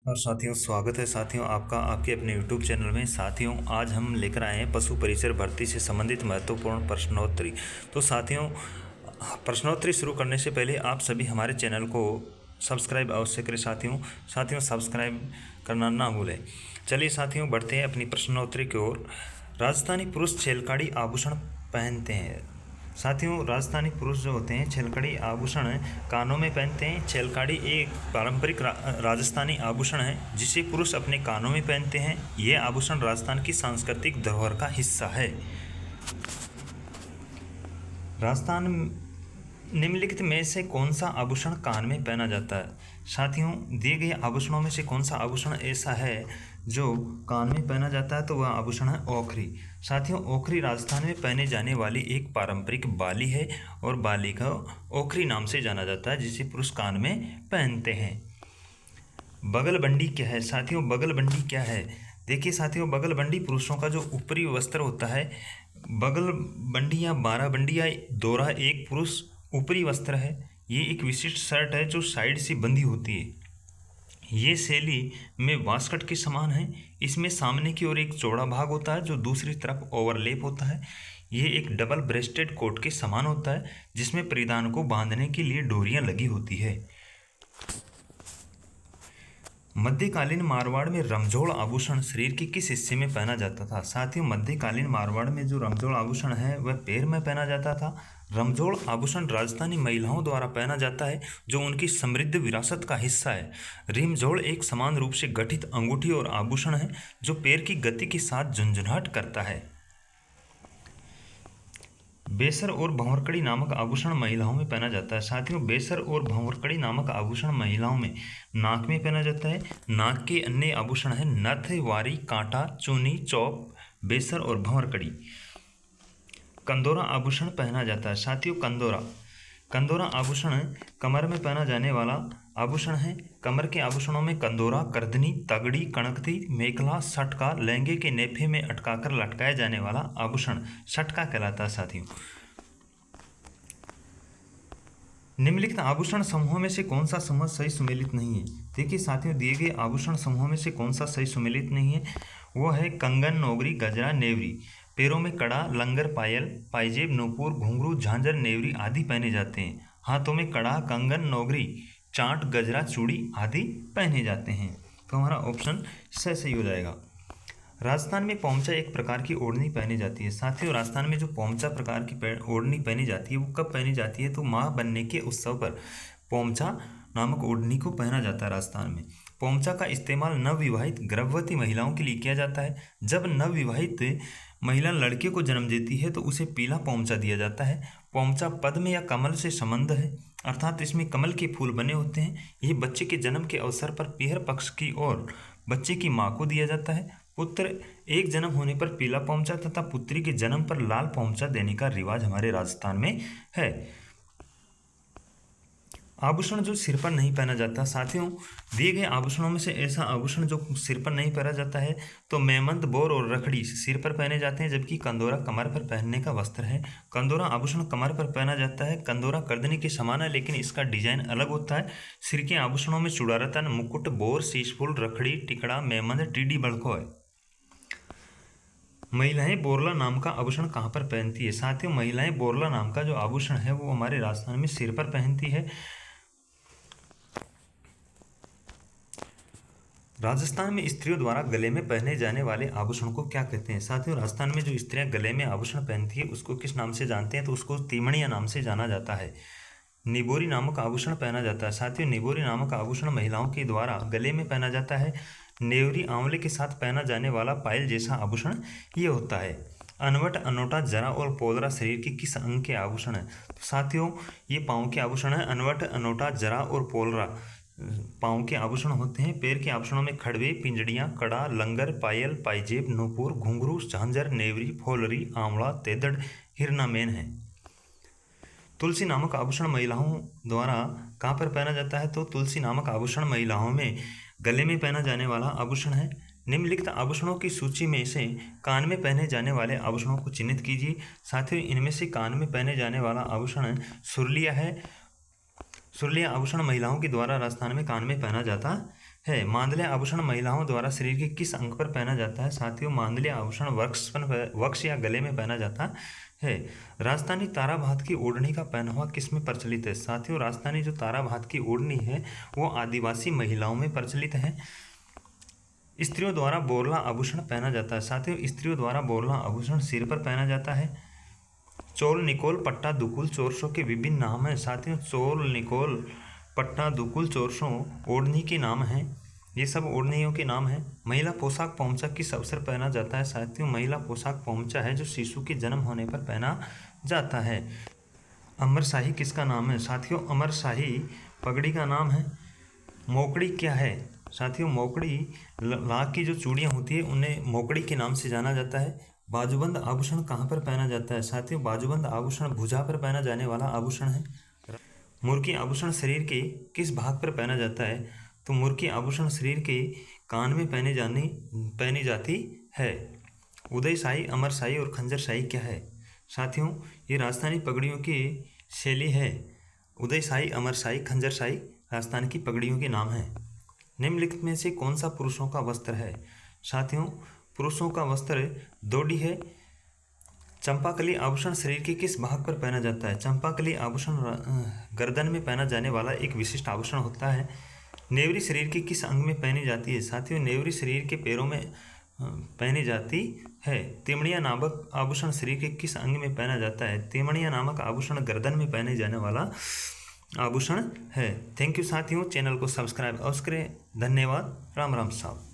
और साथियों, स्वागत है साथियों आपका आपके अपने YouTube चैनल में। साथियों, आज हम लेकर आए हैं पशु परिचर भर्ती से संबंधित महत्वपूर्ण प्रश्नोत्तरी। तो साथियों, प्रश्नोत्तरी शुरू करने से पहले आप सभी हमारे चैनल को सब्सक्राइब अवश्य करें। साथियों सब्सक्राइब करना ना भूलें। चलिए साथियों, बढ़ते हैं अपनी प्रश्नोत्तरी की ओर। राजस्थानी पुरुष छेलकाड़ी आभूषण पहनते हैं। साथियों, राजस्थानी पुरुष जो होते हैं छेलकड़ी आभूषण कानों में पहनते हैं। छेलकड़ी एक पारंपरिक राजस्थानी आभूषण है जिसे पुरुष अपने कानों में पहनते हैं। यह आभूषण राजस्थान की सांस्कृतिक धरोहर का हिस्सा है। राजस्थान निम्नलिखित में से कौन सा आभूषण कान में पहना जाता है? साथियों, दिए गए आभूषणों में से कौन सा आभूषण ऐसा है जो कान में पहना जाता है? तो वह आभूषण है ओखरी। साथियों, ओखरी राजस्थान में पहने जाने वाली एक पारंपरिक बाली है और बाली का ओखरी नाम से जाना जाता है जिसे पुरुष कान में पहनते हैं। बगलबंडी क्या है? साथियों, बगलबंडी क्या है? देखिए साथियों, बगलबंडी पुरुषों का जो ऊपरी वस्त्र होता है। बगलबंडी या बाराबंडी या दोरा एक पुरुष ऊपरी वस्त्र है। ये एक विशिष्ट शर्ट है जो साइड से बंधी होती है। ये शैली में वास्कट के समान है। इसमें सामने की ओर एक चौड़ा भाग होता है जो दूसरी तरफ ओवरलेप होता है। ये एक डबल ब्रेस्टेड कोट के समान होता है जिसमें परिधान को बांधने के लिए डोरियां लगी होती है। मध्यकालीन मारवाड़ में रमझोड़ आभूषण शरीर के किस हिस्से में पहना जाता था? साथियों, मध्यकालीन मारवाड़ में जो रमझोड़ आभूषण है वह पैर में पहना जाता था। रमझोड़ आभूषण राजस्थानी महिलाओं द्वारा पहना जाता है जो उनकी समृद्ध विरासत का हिस्सा है। रिमझोड़ एक समान रूप से गठित अंगूठी और आभूषण है जो पैर की गति के साथ झुंझुनाहट करता है। बेसर और भंवरकड़ी नामक आभूषण महिलाओं में पहना जाता है। साथियों, बेसर और भंवरकड़ी नामक आभूषण महिलाओं में नाक में पहना जाता है। नाक के अन्य आभूषण है नथ, वारी, कांटा, चूनी, चौप, बेसर और भंवरकड़ी। कंदोरा आभूषण पहना जाता है। साथियों, कंदोरा आभूषण कमर में पहना जाने वाला आभूषण है। कमर के आभूषणों में कंदोरा, करधनी, तगड़ी, कणकती, मेखला, सटका, लहंगे के नेफे में अटकाकर लटकाया जाने वाला आभूषण सटका कहलाता है। साथियों, निम्नलिखित आभूषण समूहों में से कौन सा समूह सही सुमेलित नहीं है? देखिए साथियों, दिए गए आभूषण समूहों में से कौन सा सही सुमेलित नहीं है? वो है कंगन, नोगरी, गजरा, नेवरी। पैरों में कड़ा, लंगर, पायल, पायजेब, नूपुर, घुंघरू, झांझर, नेवरी आदि पहने जाते हैं। हाथों में कड़ा, कंगन, नोगरी, चांट, गजरा, चूड़ी आदि पहने जाते हैं। तो हमारा ऑप्शन सही हो जाएगा। राजस्थान में पोमचा एक प्रकार की ओढ़नी पहनी जाती है। साथियों, राजस्थान में जो पोमचा प्रकार की ओढ़नी पहनी जाती है वो कब पहनी जाती है? तो माँ बनने के उत्सव पर पोमचा नामक ओढ़नी को पहना जाता है राजस्थान में। पोमचा का इस्तेमाल नवविवाहित गर्भवती महिलाओं के लिए किया जाता है। जब नवविवाहित महिला लड़के को जन्म देती है तो उसे पीला पोमचा दिया जाता है। पोमचा पद्म या कमल से संबंध है, अर्थात इसमें कमल के फूल बने होते हैं। ये बच्चे के जन्म के अवसर पर पीहर पक्ष की ओर बच्चे की माँ को दिया जाता है। पुत्र एक जन्म होने पर पीला पोमचा तथा पुत्री के जन्म पर लाल पोमचा देने का रिवाज हमारे राजस्थान में है। आभूषण जो सिर पर नहीं पहना जाता। साथियों, दिए गए आभूषणों में से ऐसा आभूषण जो सिर पर नहीं पहना जाता है तो मेमंद, बोर और रखड़ी सिर पर पहने जाते हैं, जबकि कंदोरा कमर पर पहनने का वस्त्र है। कंदोरा आभूषण कमर पर पहना जाता है। कंदोरा करदनी के समान है लेकिन इसका डिजाइन अलग होता है। सिर के आभूषणों में चूड़ारतन, मुकुट, बोर, शीशफूल, रखड़ी, टिकड़ा, मेमंद, टीडी बड़को है। महिलाएं बोरला नाम का आभूषण कहाँ पर पहनती है? साथियों, महिलाएं बोरला नाम का जो आभूषण है वो हमारे राजस्थान में सिर पर पहनती है। राजस्थान में स्त्रियों द्वारा गले में पहने जाने वाले आभूषण को क्या कहते हैं? साथियों, राजस्थान में जो स्त्रियां गले में आभूषण पहनती है उसको किस नाम से जानते हैं? तो उसको तीमणिया नाम से जाना जाता है। निबोरी नामक आभूषण पहना जाता है। साथियों, निबोरी नामक आभूषण महिलाओं के द्वारा गले में पहना जाता है। नेवरी आंवले के साथ पहना जाने वाला पायल जैसा आभूषण ये होता है। अनवट, अनोटा, जरा और पोलरा शरीर के किस अंग के आभूषण है? तो साथियों, ये पाँव के आभूषण है। अनवट, अनोटा, जरा और पोलरा पाँव के आभूषण होते हैं। पैर के आभूषणों में खड़वे, पिंजड़ियाँ, कड़ा, लंगर, पायल, पायजेब, नूपुर, घुंघरू, झांझर, नेवरी, फोलरी, आंवला, तेदड़, हिरना मेन है। तुलसी नामक आभूषण महिलाओं द्वारा कहाँ पर पहना जाता है? तो तुलसी नामक आभूषण महिलाओं में गले में पहना जाने वाला आभूषण है। निम्नलिखित आभूषणों की सूची में से कान में पहने जाने वाले आभूषणों को चिन्हित कीजिए। साथियों, इनमें से कान में पहने जाने वाला आभूषण सुरलिया है। सुरलिया आभूषण महिलाओं के द्वारा राजस्थान में कान में पहना जाता है। मांगल्य आभूषण महिलाओं द्वारा शरीर के किस अंग पर पहना जाता है? साथियों, मांगल्य आभूषण वक्ष या गले में पहना जाता है। राजस्थानी ताराभात की ओढ़नी का पहनावा किस में प्रचलित है? साथियों, राजस्थानी जो ताराभात की ओढ़नी है वो आदिवासी महिलाओं में प्रचलित है। स्त्रियों द्वारा बोरला आभूषण पहना जाता है। साथियों, स्त्रियों द्वारा बोरला आभूषण सिर पर पहना जाता है। चोल, निकोल, पट्टा, दुकुल, चोरसों के विभिन्न नाम हैं। साथियों, चोल, निकोल, पट्टा, दुकुल, चोरसों ओढ़नी के नाम हैं। ये सब ओढ़नियों के नाम हैं। महिला पोशाक पोमचा किस अवसर पहना जाता है? साथियों, महिला पोशाक पोमचा है जो शिशु के जन्म होने पर पहना जाता है। अमरशाही किसका नाम है? साथियों, अमरशाही पगड़ी का नाम है। मोकड़ी क्या है? साथियों, मोकड़ी लाख की जो चूड़ियाँ होती है उन्हें मोकड़ी के नाम से जाना जाता है। बाजूबंद आभूषण कहाँ पर पहना जाता है? साथियों, बाजूबंद आभूषण भुजा पर पहना जाने वाला आभूषण है। मुर्की आभूषण शरीर के किस भाग पर पहना जाता है? तो मुर्की आभूषण शरीर के कान में पहनी जाती है। उदयशाही, अमरशाही और खंजरशाही क्या है? साथियों, ये राजस्थानी पगड़ियों की शैली है। उदयशाही, अमरशाही, खंजरशाही राजस्थान की पगड़ियों के नाम हैं। निम्नलिखित में से कौन सा पुरुषों का वस्त्र है? साथियों, पुरुषों का वस्त्र दोडी है। चंपाकली आभूषण शरीर के किस भाग पर पहना जाता है? चंपाकली आभूषण गर्दन में पहना जाने वाला एक विशिष्ट आभूषण होता है। नेवरी शरीर के किस अंग में पहनी जाती है? साथियों, नेवरी शरीर के पैरों में पहनी जाती है। तिमणिया नामक आभूषण शरीर के किस अंग में पहना जाता है? तिमणिया नामक आभूषण गर्दन में पहने जाने वाला आभूषण है। थैंक यू साथियों, चैनल को सब्सक्राइब अवश्य करें। धन्यवाद। राम राम साहब।